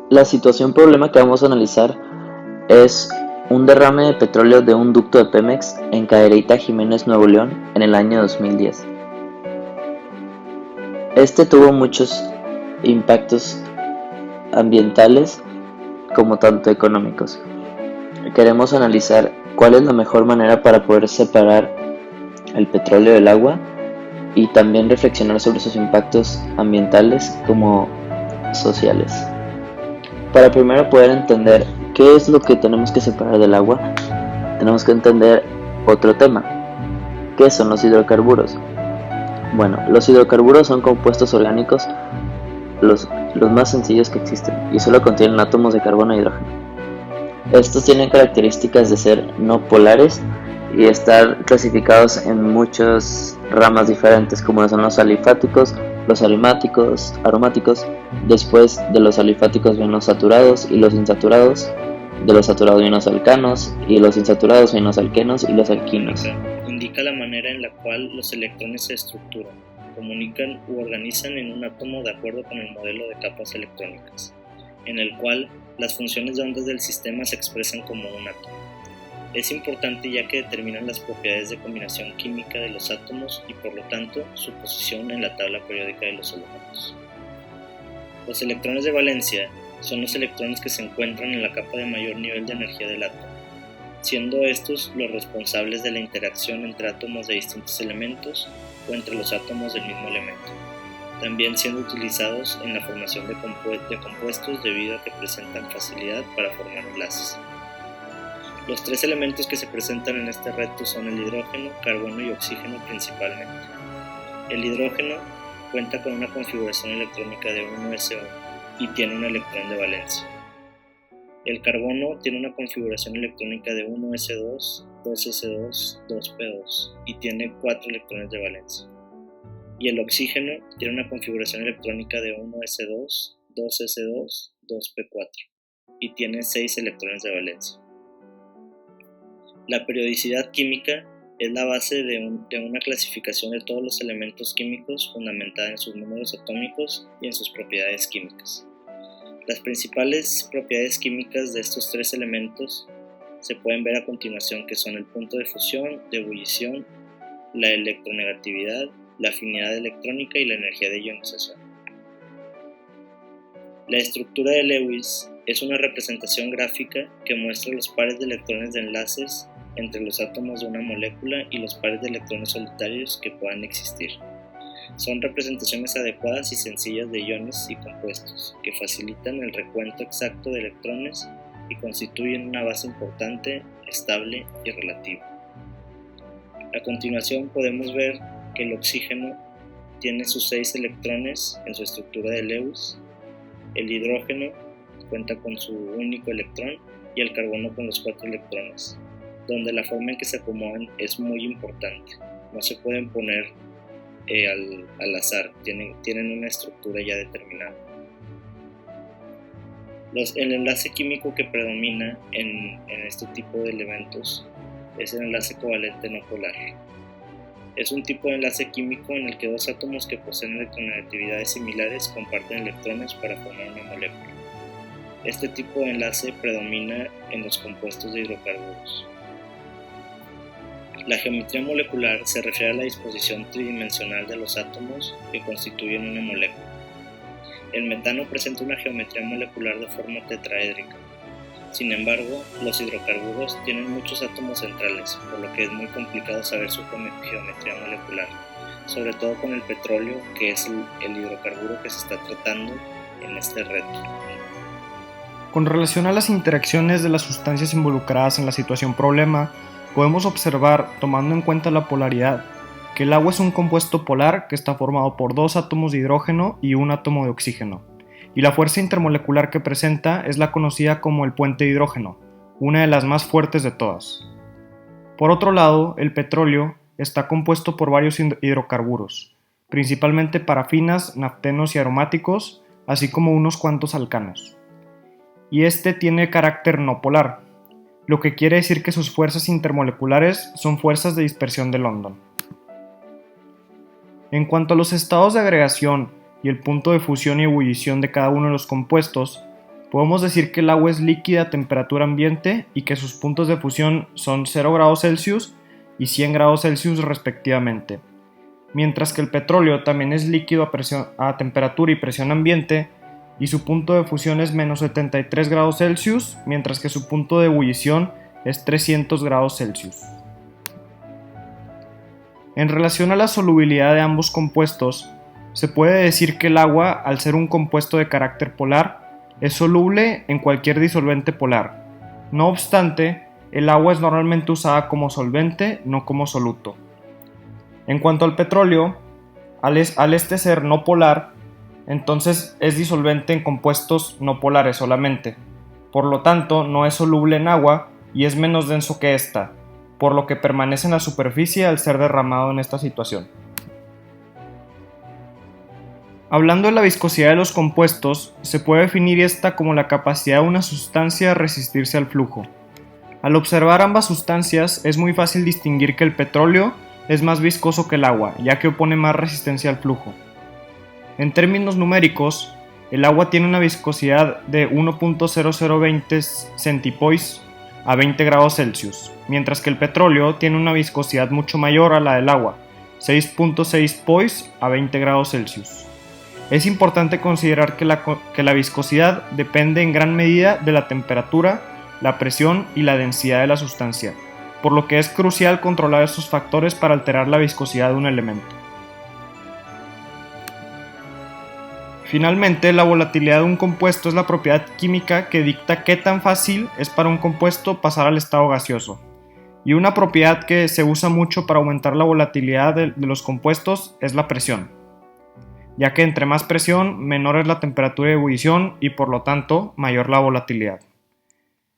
La situación problema que vamos a analizar es un derrame de petróleo de un ducto de Pemex en Cadereyta, Jiménez, Nuevo León, en el año 2010. Este tuvo muchos impactos ambientales como tanto económicos. Queremos analizar cuál es la mejor manera para poder separar el petróleo del agua y también reflexionar sobre sus impactos ambientales como sociales. Para primero poder entender qué es lo que tenemos que separar del agua, tenemos que entender otro tema. ¿Qué son los hidrocarburos? Bueno, los hidrocarburos son compuestos orgánicos los más sencillos que existen y solo contienen átomos de carbono e hidrógeno. Estos tienen características de ser no polares y estar clasificados en muchas ramas diferentes, como son los alifáticos, los aromáticos, después de los alifáticos vienen los saturados y los insaturados, de los saturados vienen los alcanos y los insaturados vienen los alquenos y los alquinos. Indica la manera en la cual los electrones se estructuran, comunican u organizan en un átomo de acuerdo con el modelo de capas electrónicas, en el cual las funciones de ondas del sistema se expresan como un átomo. Es importante ya que determinan las propiedades de combinación química de los átomos y por lo tanto su posición en la tabla periódica de los elementos. Los electrones de valencia son los electrones que se encuentran en la capa de mayor nivel de energía del átomo, siendo estos los responsables de la interacción entre átomos de distintos elementos o entre los átomos del mismo elemento, también siendo utilizados en la formación de compuestos debido a que presentan facilidad para formar enlaces. Los tres elementos que se presentan en este reto son el hidrógeno, carbono y oxígeno principalmente. El hidrógeno cuenta con una configuración electrónica de 1s1 y tiene un electrón de valencia. El carbono tiene una configuración electrónica de 1s2, 2s2, 2p2 y tiene 4 electrones de valencia. Y el oxígeno tiene una configuración electrónica de 1s2, 2s2, 2p4 y tiene 6 electrones de valencia. La periodicidad química es la base de una clasificación de todos los elementos químicos fundamentada en sus números atómicos y en sus propiedades químicas. Las principales propiedades químicas de estos tres elementos se pueden ver a continuación, que son el punto de fusión, de ebullición, la electronegatividad, la afinidad electrónica y la energía de ionización. La estructura de Lewis es una representación gráfica que muestra los pares de electrones de enlaces entre los átomos de una molécula y los pares de electrones solitarios que puedan existir. Son representaciones adecuadas y sencillas de iones y compuestos que facilitan el recuento exacto de electrones y constituyen una base importante, estable y relativa. A continuación podemos ver que el oxígeno tiene sus 6 electrones en su estructura de Lewis, el hidrógeno cuenta con su único electrón y el carbono con los 4 electrones, donde la forma en que se acomodan es muy importante. No se pueden poner al azar, tienen una estructura ya determinada. El enlace químico que predomina en este tipo de elementos es el enlace covalente no polar. Es un tipo de enlace químico en el que dos átomos que poseen electronegatividades similares comparten electrones para formar una molécula. Este tipo de enlace predomina en los compuestos de hidrocarburos. La geometría molecular se refiere a la disposición tridimensional de los átomos que constituyen una molécula. El metano presenta una geometría molecular de forma tetraédrica. Sin embargo, los hidrocarburos tienen muchos átomos centrales, por lo que es muy complicado saber su geometría molecular, sobre todo con el petróleo, que es el hidrocarburo que se está tratando en este reto. Con relación a las interacciones de las sustancias involucradas en la situación problema, podemos observar, tomando en cuenta la polaridad, que el agua es un compuesto polar que está formado por 2 átomos de hidrógeno y un átomo de oxígeno, y la fuerza intermolecular que presenta es la conocida como el puente de hidrógeno, una de las más fuertes de todas. Por otro lado, el petróleo está compuesto por varios hidrocarburos, principalmente parafinas, naftenos y aromáticos, así como unos cuantos alcanos. Y este tiene carácter no polar, lo que quiere decir que sus fuerzas intermoleculares son fuerzas de dispersión de London. En cuanto a los estados de agregación y el punto de fusión y ebullición de cada uno de los compuestos, podemos decir que el agua es líquida a temperatura ambiente y que sus puntos de fusión son 0 grados Celsius y 100 grados Celsius respectivamente. Mientras que el petróleo también es líquido a temperatura y presión ambiente y su punto de fusión es menos 73 grados Celsius, mientras que su punto de ebullición es 300 grados Celsius. En relación a la solubilidad de ambos compuestos, se puede decir que el agua, al ser un compuesto de carácter polar, es soluble en cualquier disolvente polar. No obstante, el agua es normalmente usada como solvente, no como soluto. En cuanto al petróleo, al este ser no polar, entonces es disolvente en compuestos no polares solamente. Por lo tanto, no es soluble en agua y es menos denso que ésta, por lo que permanece en la superficie al ser derramado en esta situación. Hablando de la viscosidad de los compuestos, se puede definir esta como la capacidad de una sustancia a resistirse al flujo. Al observar ambas sustancias, es muy fácil distinguir que el petróleo es más viscoso que el agua, ya que opone más resistencia al flujo. En términos numéricos, el agua tiene una viscosidad de 1.0020 centipoise a 20 grados Celsius, mientras que el petróleo tiene una viscosidad mucho mayor a la del agua, 6.6 poise a 20 grados Celsius. Es importante considerar que la viscosidad depende en gran medida de la temperatura, la presión y la densidad de la sustancia, por lo que es crucial controlar estos factores para alterar la viscosidad de un elemento. Finalmente, la volatilidad de un compuesto es la propiedad química que dicta qué tan fácil es para un compuesto pasar al estado gaseoso. Y una propiedad que se usa mucho para aumentar la volatilidad de los compuestos es la presión, ya que entre más presión, menor es la temperatura de ebullición y por lo tanto mayor la volatilidad.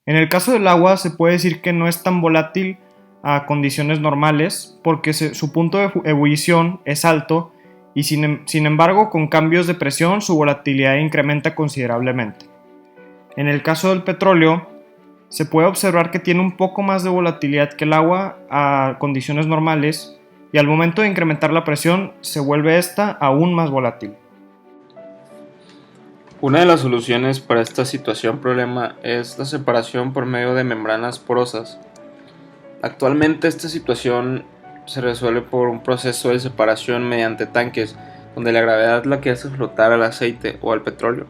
En el caso del agua se puede decir que no es tan volátil a condiciones normales porque su punto de ebullición es alto y sin embargo con cambios de presión su volatilidad incrementa considerablemente. En el caso del petróleo se puede observar que tiene un poco más de volatilidad que el agua a condiciones normales y al momento de incrementar la presión se vuelve esta aún más volátil. Una de las soluciones para esta problema es la separación por medio de membranas porosas. Actualmente esta situación se resuelve por un proceso de separación mediante tanques, donde la gravedad es la que hace flotar al aceite o al petróleo.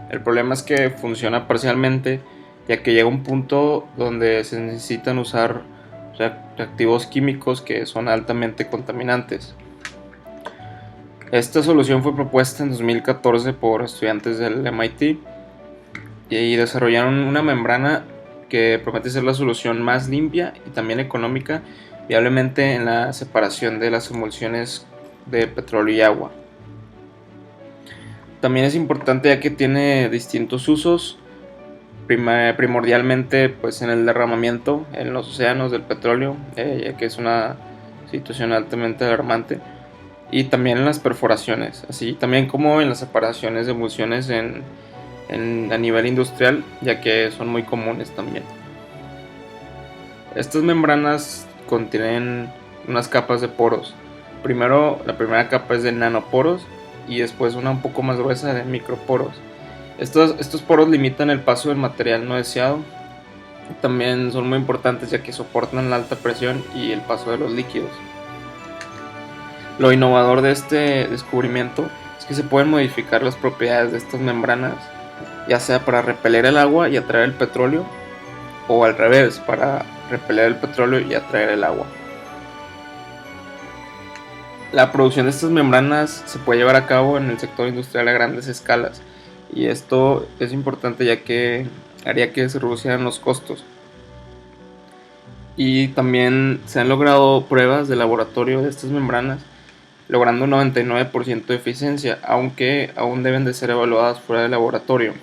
El problema es que funciona parcialmente, ya que llega un punto donde se necesitan usar reactivos químicos que son altamente contaminantes. Esta solución fue propuesta en 2014 por estudiantes del MIT y desarrollaron una membrana que promete ser la solución más limpia y también económica, viablemente en la separación de las emulsiones de petróleo y agua. También es importante ya que tiene distintos usos, primordialmente pues en el derramamiento en los océanos del petróleo, ya que es una situación altamente alarmante, y también en las perforaciones, así también como en las separaciones de emulsiones a nivel industrial, ya que son muy comunes también. Estas membranas contienen unas capas de poros. Primero, la primera capa es de nanoporos y después una un poco más gruesa de microporos. Estos poros limitan el paso del material no deseado. También son muy importantes ya que soportan la alta presión y el paso de los líquidos. Lo innovador de este descubrimiento es que se pueden modificar las propiedades de estas membranas, ya sea para repeler el agua y atraer el petróleo, o al revés, para repeler el petróleo y atraer el agua. La producción de estas membranas se puede llevar a cabo en el sector industrial a grandes escalas, y esto es importante ya que haría que se reducieran los costos. Y también se han logrado pruebas de laboratorio de estas membranas, logrando un 99% de eficiencia, aunque aún deben de ser evaluadas fuera del laboratorio.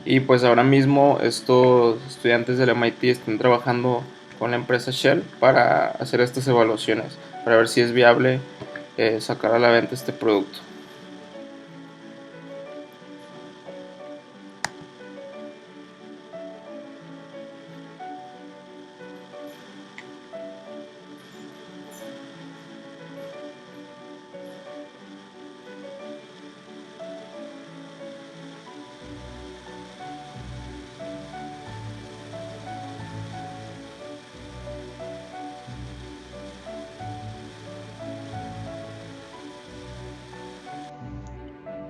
Y pues ahora mismo estos estudiantes del MIT están trabajando con la empresa Shell para hacer estas evaluaciones, para ver si es viable sacar a la venta este producto.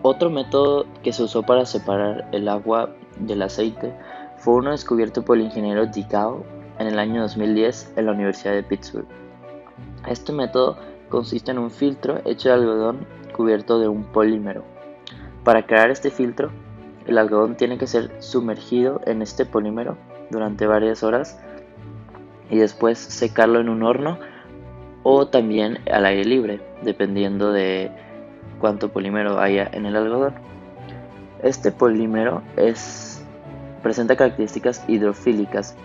Otro método que se usó para separar el agua del aceite fue uno descubierto por el ingeniero Digao en el año 2010 en la Universidad de Pittsburgh. Este método consiste en un filtro hecho de algodón cubierto de un polímero. Para crear este filtro, el algodón tiene que ser sumergido en este polímero durante varias horas y después secarlo en un horno o también al aire libre, dependiendo de cuánto polímero haya en el algodón. Este polímero presenta características hidrofílicas,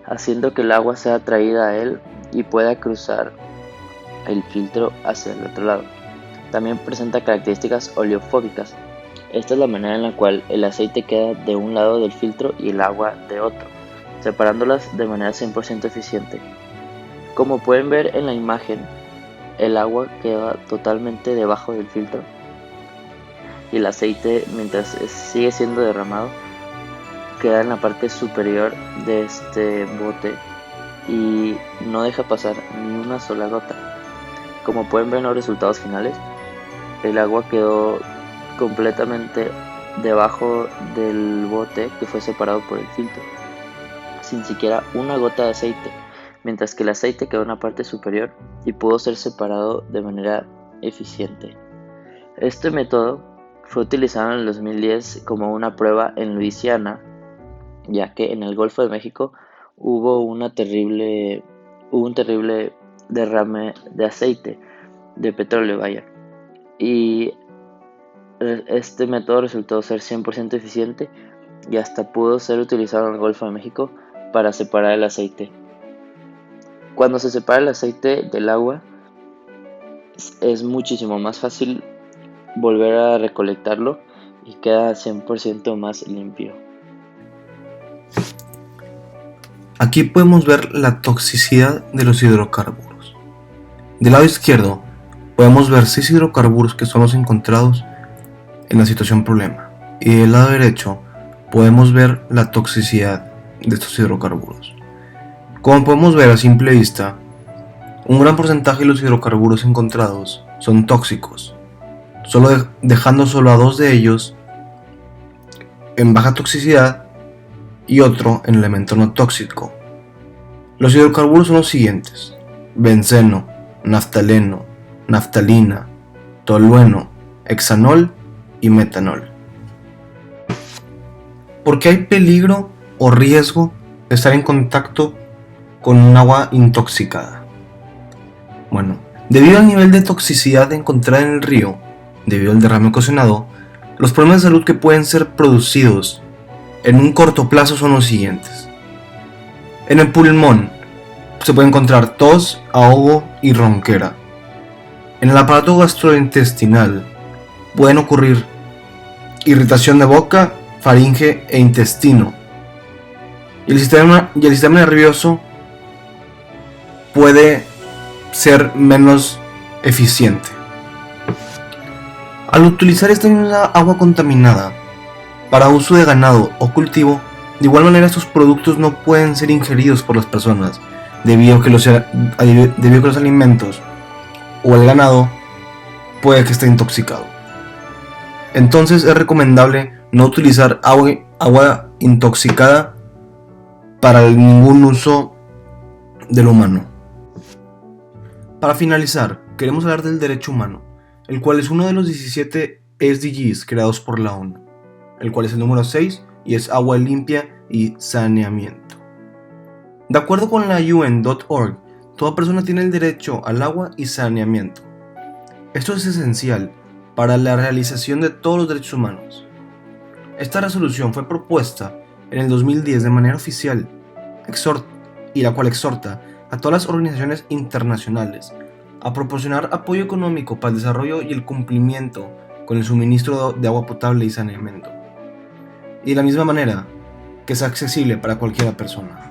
haciendo que el agua sea atraída a él y pueda cruzar el filtro hacia el otro lado. También presenta características oleofóbicas. Esta es la manera en la cual el aceite queda de un lado del filtro y el agua de otro, separándolas de manera 100% eficiente. Como pueden ver en la imagen, el agua queda totalmente debajo del filtro y el aceite, mientras sigue siendo derramado, queda en la parte superior de este bote y no deja pasar ni una sola gota. Como pueden ver en los resultados finales, el agua quedó completamente debajo del bote que fue separado por el filtro, sin siquiera una gota de aceite, mientras que el aceite quedó en la parte superior y pudo ser separado de manera eficiente. Este método fue utilizado en el 2010 como una prueba en Luisiana, ya que en el Golfo de México hubo un terrible derrame de aceite, de petróleo, y este método resultó ser 100% eficiente y hasta pudo ser utilizado en el Golfo de México para separar el aceite. Cuando se separa el aceite del agua, es muchísimo más fácil volver a recolectarlo y queda 100% más limpio. Aquí podemos ver la toxicidad de los hidrocarburos. Del lado izquierdo podemos ver 6 hidrocarburos que son los encontrados en la situación problema, y del lado derecho podemos ver la toxicidad de estos hidrocarburos. Como podemos ver a simple vista, un gran porcentaje de los hidrocarburos encontrados son tóxicos, dejando solo a 2 de ellos en baja toxicidad y otro en elemento no tóxico. Los hidrocarburos son los siguientes: benceno, naftaleno, naftalina, tolueno, hexanol y metanol. ¿Por qué hay peligro o riesgo de estar en contacto con un agua intoxicada? Bueno, debido al nivel de toxicidad encontrada en el río, debido al derrame ocasionado, los problemas de salud que pueden ser producidos en un corto plazo son los siguientes. En el pulmón se puede encontrar tos, ahogo y ronquera. En el aparato gastrointestinal pueden ocurrir irritación de boca, faringe e intestino. Y el sistema nervioso puede ser menos eficiente. Al utilizar esta misma agua contaminada para uso de ganado o cultivo, de igual manera estos productos no pueden ser ingeridos por las personas, debido a que los alimentos o el ganado puede que esté intoxicado. Entonces es recomendable no utilizar agua intoxicada para ningún uso del humano. Para finalizar, queremos hablar del derecho humano, el cual es uno de los 17 SDGs creados por la ONU, el cual es el número 6 y es agua limpia y saneamiento. De acuerdo con la UN.org, toda persona tiene el derecho al agua y saneamiento. Esto es esencial para la realización de todos los derechos humanos. Esta resolución fue propuesta en el 2010 de manera oficial, y la cual exhorta a todas las organizaciones internacionales a proporcionar apoyo económico para el desarrollo y el cumplimiento con el suministro de agua potable y saneamiento, y de la misma manera que sea accesible para cualquier persona.